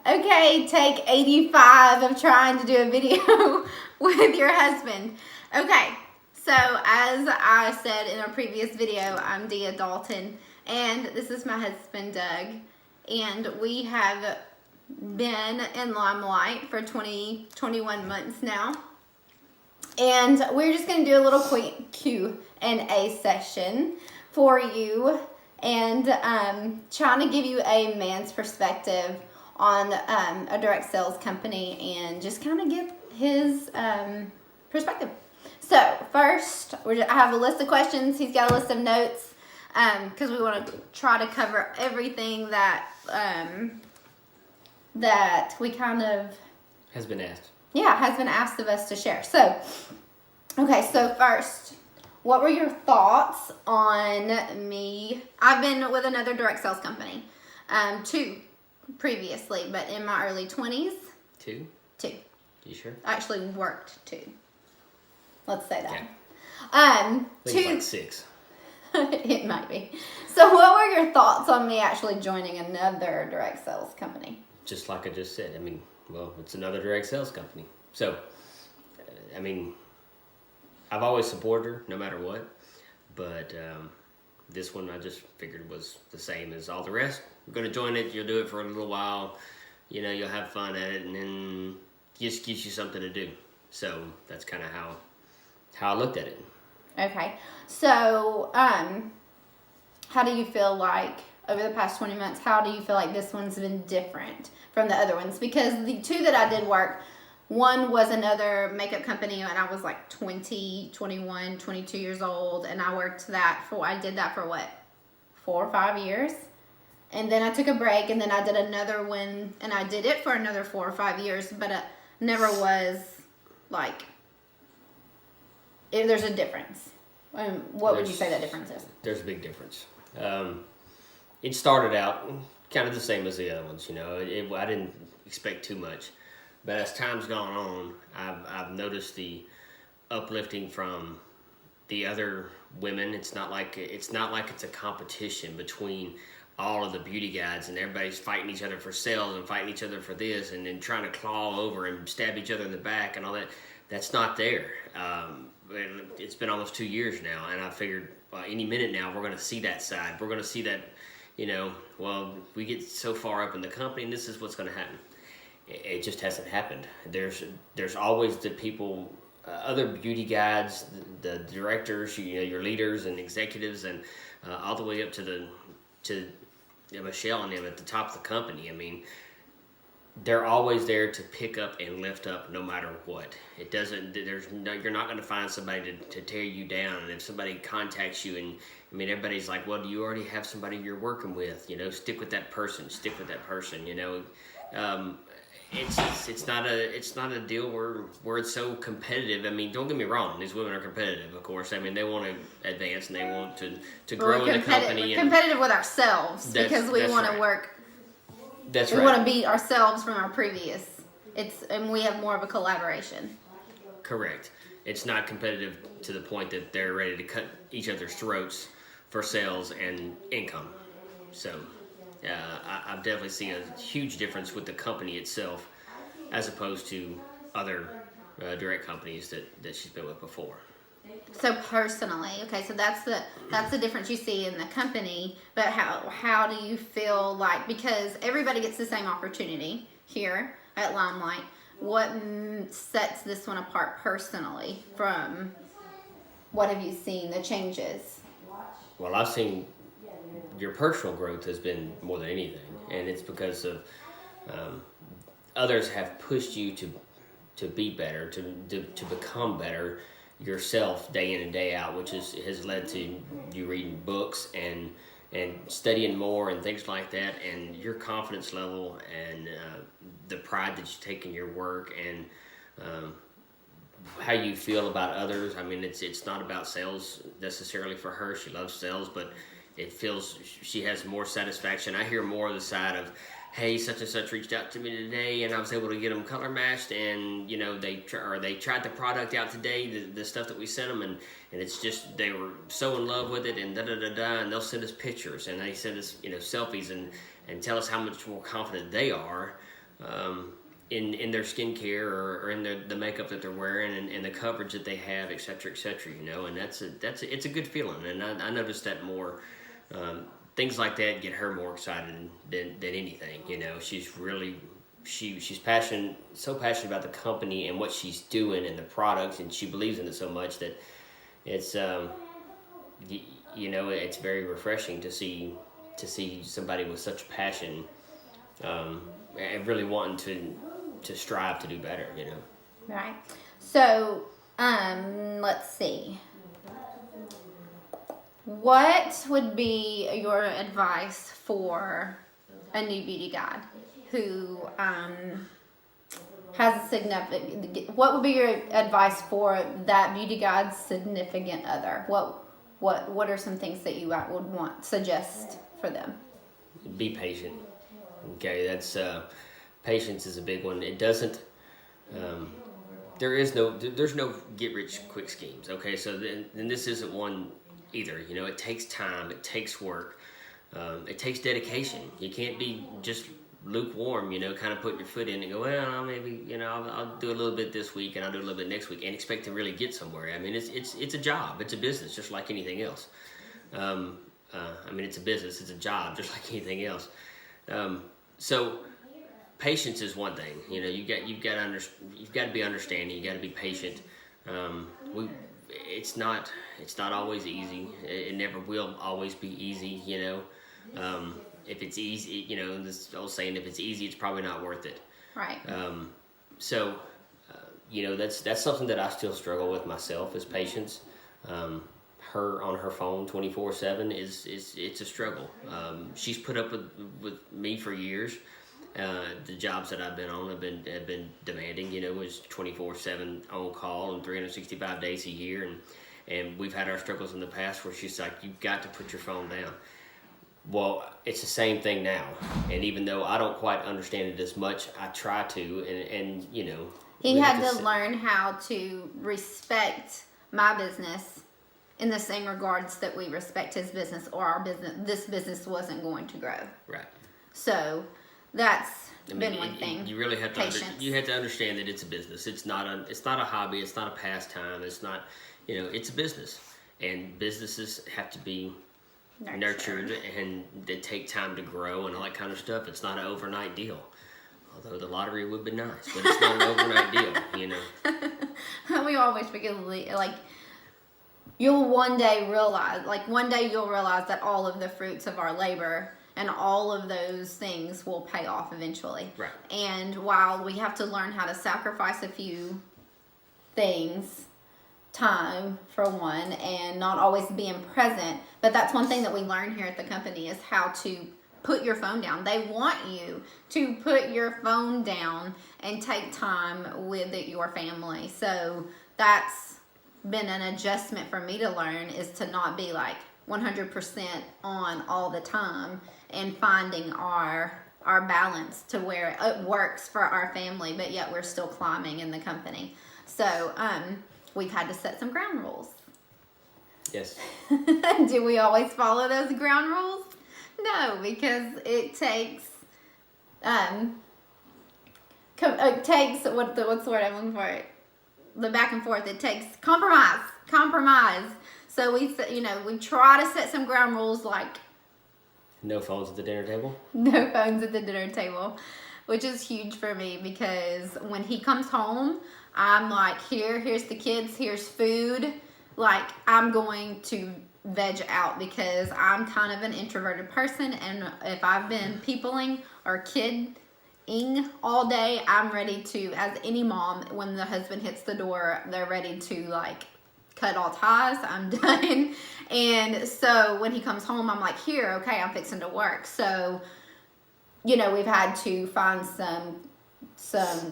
Okay, take 85 of trying to do a video with your husband. Okay, so as I said in a previous video, I'm Dia Dalton, and this is my husband, Doug. And we have been in LimeLife for 21 months now. And we're just going to do a little quick Q&A session for you, and trying to give you a man's perspective on a direct sales company and just kind of get his perspective. So first, I have a list of questions. He's got a list of notes because we want to try to cover everything that that we kind of has been asked. Yeah, has been asked of us to share. So, okay, so first, what were your thoughts on me? I've been with another direct sales company, two previously, but in my early 20s. Two? You sure? I actually worked two. Let's say that. Okay. I think like 6. It might be. So what were your thoughts on me actually joining another direct sales company? Just like I just said, it's another direct sales company. So, I've always supported her, no matter what. But this one I just figured was the same as all the rest. You're going to join it, you'll do it for a little while. You'll have fun at it, and then it just gives you something to do. So, that's kind of how I looked at it. Okay. So, how do you feel like, over the past 20 months, how do you feel like this one's been different from the other ones? Because the two that I did work, one was another makeup company, and I was like 20, 21, 22 years old, and I did that for what, 4 or 5 years? And then I took a break, and then I did another one, and I did it for another 4 or 5 years, but it never was like, if there's a difference. What would you say that difference is? There's a big difference. It started out kind of the same as the other ones, I didn't expect too much. But as time's gone on, I've noticed the uplifting from the other women. It's not like it's a competition between all of the beauty guides, and everybody's fighting each other for sales and fighting each other for this, and then trying to claw over and stab each other in the back and all that. That's not there. It's been almost 2 years now, and I figured any minute now we're going to see that side. We're going to see that, we get so far up in the company, and this is what's going to happen. It just hasn't happened. There's always the people, other beauty guides, the directors, your leaders and executives, and all the way up to Michelle and them at the top of the company. They're always there to pick up and lift up no matter what. You're not going to find somebody to tear you down. And if somebody contacts you, and everybody's like, well, do you already have somebody you're working with? Stick with that person. It's not a deal where it's so competitive. Don't get me wrong, these women are competitive, of course. They want to advance, and they want to grow in the company. We're competitive with ourselves because we want to work. That's right. We want to beat ourselves from our previous. And we have more of a collaboration. Correct. It's not competitive to the point that they're ready to cut each other's throats for sales and income. So, I've definitely seen a huge difference with the company itself, as opposed to other direct companies that she's been with before. So personally, okay, so that's the difference you see in the company. But how do you feel like, because everybody gets the same opportunity here at LimeLife, what sets this one apart personally from what have you seen, the changes? Well, I've seen your personal growth has been more than anything, and it's because of others have pushed you to be better, to become better yourself day in and day out, which has led to you reading books and studying more and things like that, and your confidence level and the pride that you take in your work, and how you feel about others. It's not about sales necessarily for her. She loves sales, but it feels she has more satisfaction. I hear more of the side of, hey, such and such reached out to me today, and I was able to get them color matched, and they tried the product out today, the stuff that we sent them, and it's just they were so in love with it, and and they'll send us pictures, and they send us selfies and tell us how much more confident they are in their skincare or in the makeup that they're wearing and the coverage that they have, et cetera, you know, and it's a good feeling, and I noticed that more. Things like that get her more excited than anything, you know. She's really she's so passionate about the company and what she's doing and the products, and she believes in it so much that it's you know, it's very refreshing to see somebody with such passion and really wanting to strive to do better, you know. Right. So, let's see. What would be your advice for a new beauty guide who has a significant? What would be your advice for that beauty guide's significant other? What are some things that you would suggest for them? Be patient. Okay, that's patience is a big one. It doesn't. There's no get rich quick schemes. Okay, so then this isn't one either. You know, it takes time. It takes work. It takes dedication. You can't be just lukewarm, you know, kind of put your foot in and go, well, maybe, you know, I'll do a little bit this week and I'll do a little bit next week and expect to really get somewhere. I mean, it's a job. It's a business just like anything else. I mean, it's a business. It's a job just like anything else. So patience is one thing. You know, you've got to be understanding. You got to be patient. It's not always easy. It never will always be easy. You know, if it's easy, you know, this old saying, if it's easy, it's probably not worth it. Right. So, you know, that's something that I still struggle with myself is patience. Her on her phone 24/7 it's a struggle. She's put up with me for years. The jobs that I've been on have been demanding. You know, it was 24/7 on call and 365 days a year, and we've had our struggles in the past where she's like, you've got to put your phone down. Well, it's the same thing now, and even though I don't quite understand it as much, I try to, and you know. He had to learn how to respect my business in the same regards that we respect his business, or our business. This business wasn't going to grow. Right. So that's been one thing. You really have to. You have to understand that it's a business. It's not a hobby. It's not a pastime. It's not. You know, it's a business, and businesses have to be nurtured, and they take time to grow and all that kind of stuff. It's not an overnight deal. Although the lottery would be nice, but it's not an overnight deal, you know. We always forget, like, you'll one day realize that all of the fruits of our labor and all of those things will pay off eventually. Right. And while we have to learn how to sacrifice a few things, time for one, and not always being present, but that's one thing that we learn here at the company is how to put your phone down. They want you to put your phone down and take time with your family. So that's been an adjustment for me to learn, is to not be like 100% on all the time, and finding our balance to where it works for our family, but yet we're still climbing in the company. So we've had to set some ground rules. What? Do we always follow those ground rules? No, because it takes what's the word I'm looking for? The back and forth. It takes compromise. So we try to set some ground rules, like no phones at the dinner table. No phones at the dinner table, which is huge for me, because when he comes home, I'm like, here's the kids, here's food. Like, I'm going to veg out, because I'm kind of an introverted person, and if I've been peopling or kidding all day, I'm ready to, as any mom, when the husband hits the door, they're ready to like cut all ties. I'm done. And so when he comes home, I'm like, okay, I'm fixing to work. So, you know, we've had to find some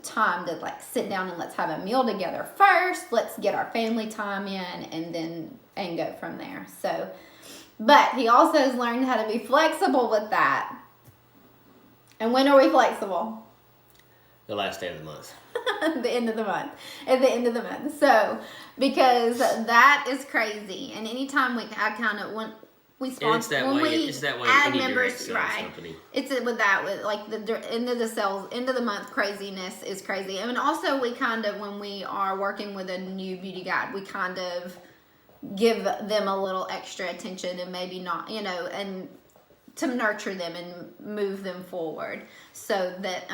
time to like sit down and let's have a meal together first. Let's get our family time in, and go from there. So, but he also has learned how to be flexible with that. And when are we flexible? The last day of the month. At the end of the month. So, because that is crazy. And anytime we And it's that when way. we It's that way. add Any direct members, sales right? company. It's with that with like the end of the sales, end of the month craziness is crazy. And also we kind of, when we are working with a new beauty guide, we kind of give them a little extra attention and maybe not, and to nurture them and move them forward. So that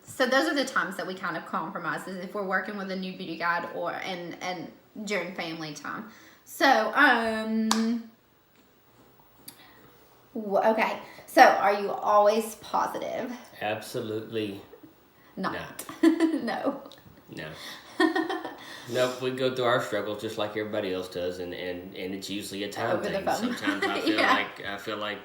so those are the times that we kind of compromise, is if we're working with a new beauty guide or and during family time. So okay. So are you always positive? Absolutely Not. No. no. Nope, we go through our struggles just like everybody else does, and it's usually a time Over the thing. phone. Sometimes I feel Yeah. like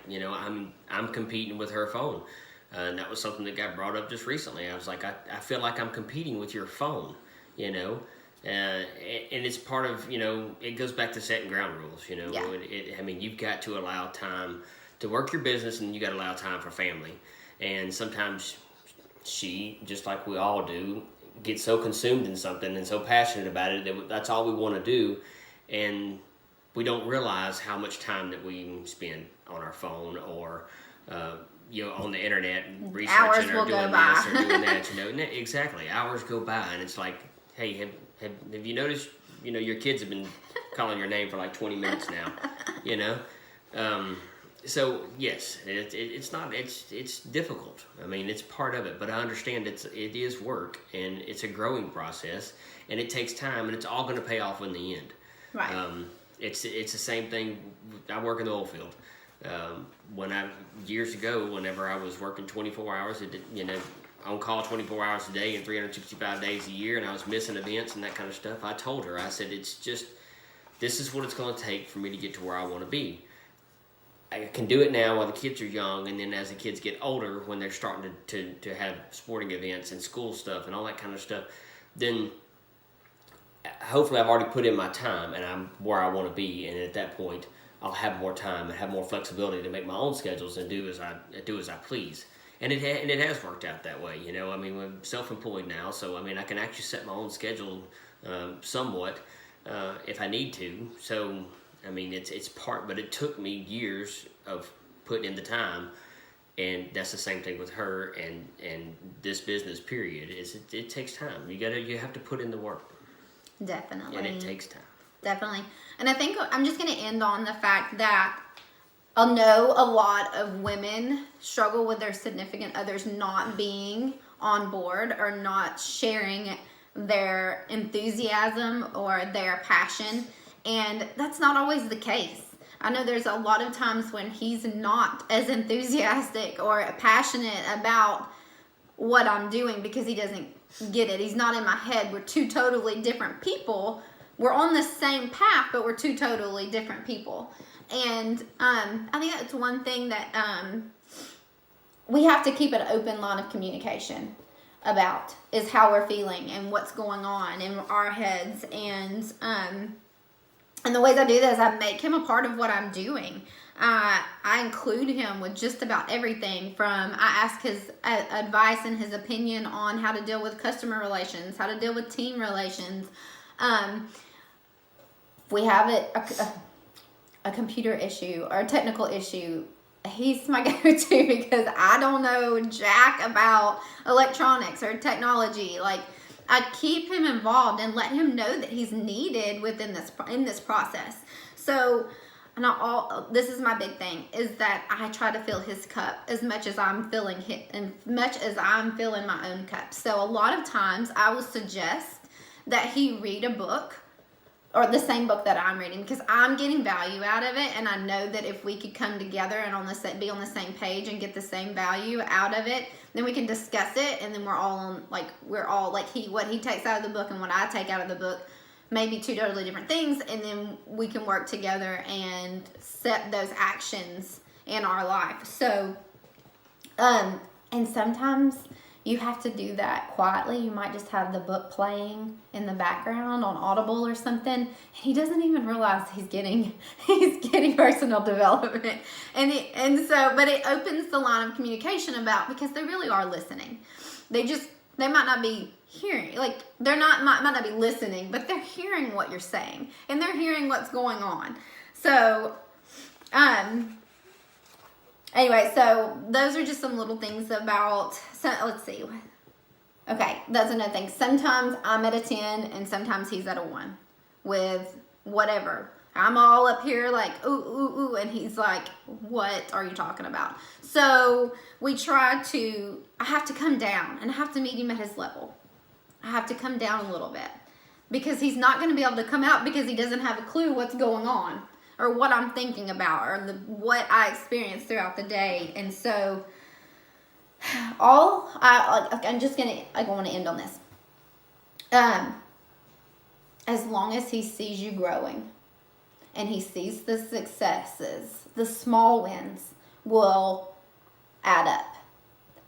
I'm competing with her phone, and that was something that got brought up just recently. I was like, I feel like I'm competing with your phone, and it's part of it goes back to setting ground rules. Yeah. I mean, you've got to allow time to work your business, and you got to allow time for family, and sometimes she, just like we all do, get so consumed in something and so passionate about it that that's all we want to do, and we don't realize how much time that we spend on our phone or on the internet researching or doing this or doing that. Exactly, hours go by, and it's like, hey, have you noticed your kids have been calling your name for like 20 minutes now. So yes, it's difficult. I mean, it's part of it, but I understand it is work, and it's a growing process, and it takes time, and it's all going to pay off in the end. Right. It's the same thing. I work in the oil field. Years ago, whenever I was working 24 hours, on call 24 hours a day and 365 days a year, and I was missing events and that kind of stuff, I told her, I said, this is what it's going to take for me to get to where I want to be. I can do it now while the kids are young, and then as the kids get older, when they're starting to have sporting events and school stuff and all that kind of stuff, then hopefully I've already put in my time and I'm where I want to be, and at that point I'll have more time and have more flexibility to make my own schedules and do as I please. And it has worked out that way. I mean, I'm self-employed now, so I mean I can actually set my own schedule somewhat if I need to. So I mean, it's part, but it took me years of putting in the time, and that's the same thing with her and this business. Period. It takes time. You have to put in the work. Definitely. And it takes time. Definitely. And I think I'm just going to end on the fact that I know a lot of women struggle with their significant others not being on board or not sharing their enthusiasm or their passion. And that's not always the case. I know there's a lot of times when he's not as enthusiastic or passionate about what I'm doing because he doesn't get it. He's not in my head. We're two totally different people. We're on the same path, but we're two totally different people. And I think that's one thing that we have to keep an open line of communication about, is how we're feeling and what's going on in our heads. And the ways I do this, I make him a part of what I'm doing. I include him with just about everything. I ask his advice and his opinion on how to deal with customer relations, how to deal with team relations. If we have a computer issue or a technical issue, he's my go-to because I don't know jack about electronics or technology. Like, I keep him involved and let him know that he's needed in this process. So, this is my big thing, is that I try to fill his cup as much as I'm filling my own cup. So a lot of times I will suggest that he read a book, or the same book that I'm reading, because I'm getting value out of it, and I know that if we could come together and be on the same page and get the same value out of it, then we can discuss it, and then what he takes out of the book and what I take out of the book may be two totally different things, and then we can work together and set those actions in our life. So, and sometimes you have to do that quietly. You might just have the book playing in the background on Audible or something, and he doesn't even realize he's getting personal development. But it opens the line of communication because they really are listening. They might not be hearing, might not be listening, but they're hearing what you're saying, and they're hearing what's going on. So Anyway, so those are just some little things about, so let's see. Okay, that's another thing. Sometimes I'm at a 10 and sometimes he's at a 1 with whatever. I'm all up here like, ooh, ooh, ooh, and he's like, what are you talking about? So we try to, I have to come down and I have to meet him at his level. I have to come down a little bit because he's not going to be able to come out because he doesn't have a clue what's going on or what I'm thinking about or what I experience throughout the day. And so I'm just going to, I want to end on this. As long as he sees you growing and he sees the successes, the small wins will add up.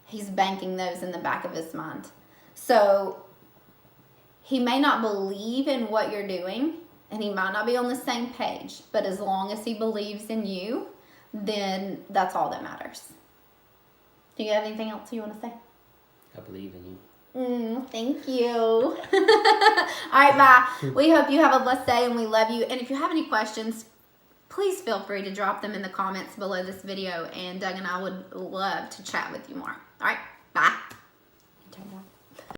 He's banking those in the back of his mind. So he may not believe in what you're doing and he might not be on the same page, but as long as he believes in you, then that's all that matters. Do you have anything else you want to say? I believe in you. Thank you. All right, bye. We hope you have a blessed day and we love you. And if you have any questions, please feel free to drop them in the comments below this video. And Doug and I would love to chat with you more. All right, bye. Turn it on.